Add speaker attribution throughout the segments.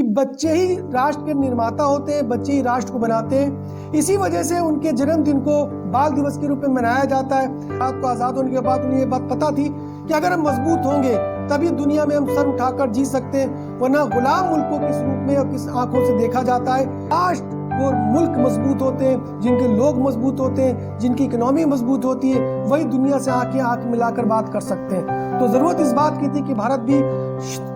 Speaker 1: कि बच्चे ही राष्ट्र के निर्माता होते हैं, बच्चे ही राष्ट्र को बनाते हैं। इसी वजह से उनके जन्मदिन को बाल दिवस के रूप में मनाया जाता है। भारत को आज़ाद होने के बाद उन्हें ये बात पता थी कि अगर हम मजबूत होंगे तभी दुनिया में हम सर उठाकर जी सकते हैं, वरना गुलाम मुल्कों के रूप में और किस आंखों से देखा जाता है। राष्ट्र वो मुल्क मजबूत होते हैं जिनके लोग मजबूत होते हैं, जिनकी इकोनॉमी मजबूत होती है, वही दुनिया से आंख मिलाकर बात कर सकते हैं। तो जरूरत इस बात की थी कि भारत भी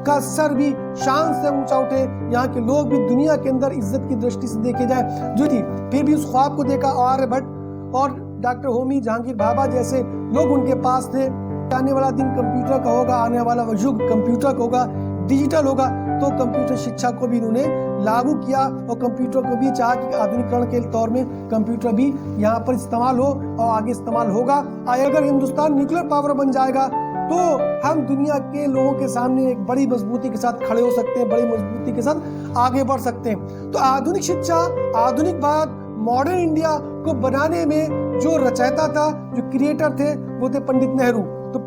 Speaker 1: का सर भी शान से ऊंचा उठे, यहाँ के लोग भी दुनिया के अंदर इज्जत की दृष्टि से देखे जाए जो थी। फिर भी उस ख्वाब को देखा आर्यभट्ट और डॉक्टर होमी जहांगीर भाभा जैसे लोग उनके पास थे। आने वाला दिन कंप्यूटर का होगा, आने वाला युग कंप्यूटर का होगा, डिजिटल होगा। तो कंप्यूटर शिक्षा को भी इन्होंने लागू किया और कंप्यूटर को भी चाहा कि आधुनिकरण के तौर में कंप्यूटर भी यहाँ पर इस्तेमाल हो और आगे इस्तेमाल होगा। अगर हिंदुस्तान न्यूक्लियर पावर बन जाएगा तो हम दुनिया के लोगों के सामने एक बड़ी मजबूती के साथ खड़े हो सकते हैं, बड़ी मजबूती के साथ आगे बढ़ सकते हैं। तो आधुनिक शिक्षा, आधुनिक भारत, मॉडर्न इंडिया को बनाने में जो रचयिता था, जो क्रिएटर थे, वो थे पंडित नेहरू। तो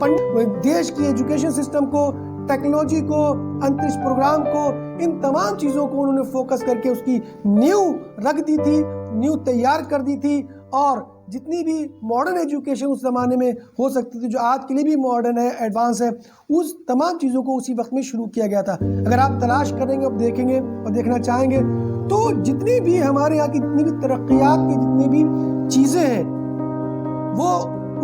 Speaker 1: देश की एजुकेशन सिस्टम को, टेक्नोलॉजी को, अंतरिक्ष प्रोग्राम को, इन तमाम चीज़ों को उन्होंने फोकस करके उसकी नींव रख दी थी, नींव तैयार कर दी थी। और जितनी भी मॉडर्न एजुकेशन उस ज़माने में हो सकती थी, जो आज के लिए भी मॉडर्न है, एडवांस है, उस तमाम चीज़ों को उसी वक्त में शुरू किया गया था। अगर आप तलाश करेंगे और देखेंगे और देखना चाहेंगे तो जितनी भी हमारे यहाँ की जितनी भी तरक्कियात की जितनी भी चीज़ें हैं वो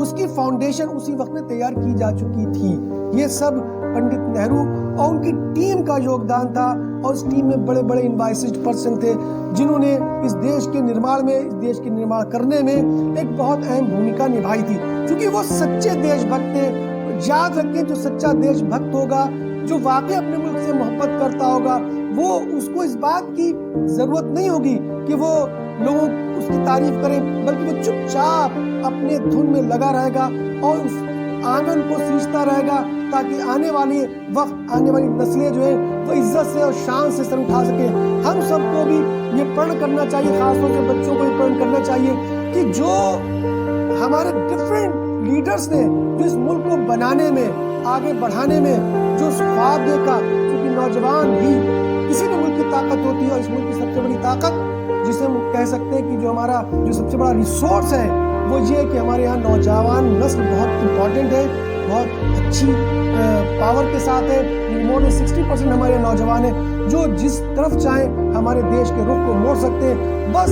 Speaker 1: उसकी फाउंडेशन उसी वक्त में तैयार की जा चुकी थी। ये सब पंडित नेहरू और उनकी टीम का योगदान था। और उस टीम में बड़े बड़े इन्वाइस्ड पर्सन थे जिन्होंने इस देश के निर्माण में, इस देश के निर्माण करने में एक बहुत अहम भूमिका निभाई थी, क्योंकि वो सच्चे देशभक्त थे। याद रखें, जो सच्चा देशभक्त होगा, जो वाकई अपने मुल्क से मोहब्बत करता होगा, वो उसको इस बात की जरूरत नहीं होगी कि वो लोगों उसकी तारीफ करें, बल्कि वो चुपचाप अपने धुन में लगा रहेगा और उस आंगन को सींचता रहेगा, ताकि आने वाली वक्त, आने वाली नस्लें जो है वो इज्जत से और शान से सर उठा सके। हम सबको भी ये प्रण करना चाहिए, खासतौर से बच्चों को ये प्रण करना चाहिए कि जो हमारे डिफरेंट लीडर्स ने जो इस मुल्क को बनाने में, आगे बढ़ाने में जो ख्वाब देखा, क्योंकि नौजवान ही किसी भी मुल्क की ताकत होती है। और इस मुल्क की सबसे बड़ी ताकत, जिसे हम कह सकते हैं कि जो हमारा जो सबसे बड़ा रिसोर्स है, वो ये है कि हमारे यहाँ नौजवान नस्ल बहुत इम्पॉर्टेंट है, बहुत अच्छी पावर के साथ है। मोर देन 60% हमारे नौजवान हैं जो जिस तरफ चाहें हमारे देश के रुख को मोड़ सकते हैं। बस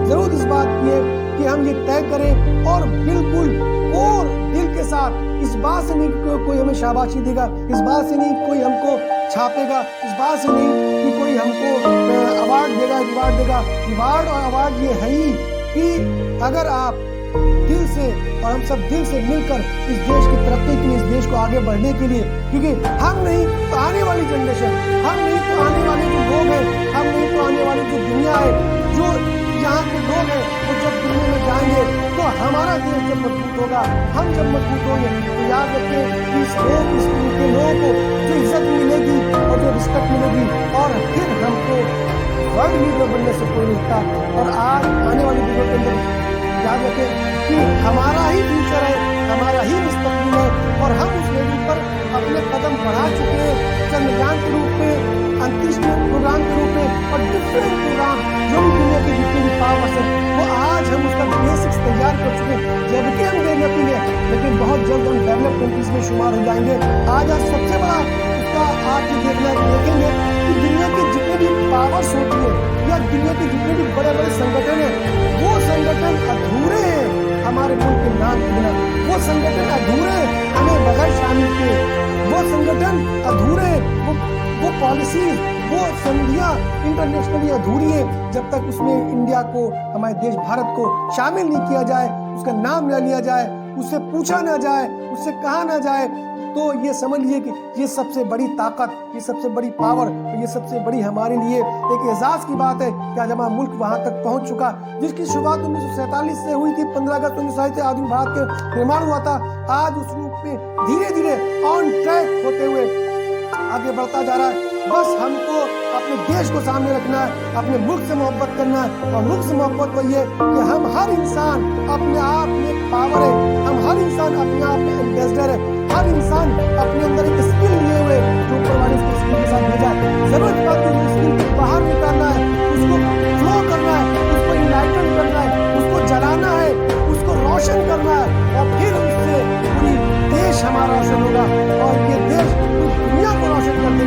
Speaker 1: जरूर इस बात की है कि हम ये तय करें और बिल्कुल और दिल के साथ, इस बात से नहीं कि कोई हमें शाबाशी देगा, इस बात से नहीं कोई हमको छापेगा, इस बात से नहीं कि कोई हमको अवार्ड देगा, रिवार्ड देगा। रिवार्ड और अवार्ड ये है ही कि अगर आप दिल से और हम सब दिल से मिलकर इस देश की तरक्की के लिए, इस देश को आगे बढ़ने के लिए, क्योंकि हम नहीं तो आने वाली जनरेशन, हम नहीं तो आने वाले जो लोग हैं, हम नहीं तो आने वाली जो दुनिया है, जो यहाँ के लोग हैं, वो जब दुनिया में जाएंगे तो हमारा देश जब मजबूत होगा, हम जब मजबूत होंगे तो याद रखें कि इस मुल्क के लोगों को जो इज्जत मिलेगी और जो रिस्पेक्ट मिलेगी, और फिर हमको वर्ल्ड लीडर बनने से कोई नहीं था। और आज आने वाली दिनों के अंदर याद रखें कि हमारा ही फ्यूचर है, हमारा ही मुस्तकबिल है, और हम उस लेवल पर अपने कदम बढ़ा चुके हैं, चंद्रयान के रूप में, अंतरिक्ष प्रोग्राम के रूप में, और डिफरेंट प्रोग्राम जो भी दुनिया की जितनी भी पावर्स है, वो आज हम उसका बेसिक्स तैयार कर चुके हैं। जबकि हम डेवलपिंग है, लेकिन बहुत जल्द हम डेवलप कंट्रीज में शुमार हो जाएंगे। आज सबसे बड़ा उसका आप ये देखेंगे कि दुनिया के जितने भी पावर्स होती है या दुनिया के जितने भी बड़े बड़े संगठन हैं, वो संगठन अधूरे हैं हमारे मुल्क के नाम के बिना। वो संगठन अधूरे हमें बगैर शामिल किए, वो संगठन अधूरे, वो पॉलिसीज, वो संधियां इंटरनेशनली अधूरी है जब तक उसमें इंडिया को, हमारे देश भारत को शामिल नहीं किया जाए, उसका नाम न लिया जाए, उससे पूछा ना जाए, उससे कहा ना जाए। तो ये समझ लीजिए कि ये सबसे बड़ी ताकत, ये सबसे बड़ी पावर, ये सबसे बड़ी हमारे लिए एक एजाज की बात है कि आज हमारा मुल्क वहाँ तक पहुँच चुका, जिसकी शुरुआत 1947 से हुई थी। 15 अगस्त 1947 से आधुनिक भारत के निर्माण हुआ था। आज उस रूप में धीरे धीरे ऑन ट्रैक होते हुए आगे बढ़ता जा रहा है। बस हमको अपने देश को सामने रखना है, अपने मुल्क से मोहब्बत करना है, और मुल्क से मोहब्बत वही है कि हम हर इंसान अपने आप में पावर है, हम हर इंसान अपने आप में एम्बेसडर है, हर इंसान अपने अंदर एक स्किल लिए हुए जो ऊपर वाले स्किल के साथ भेजा है। जरूरत बात है स्किल हमारा असर होगा।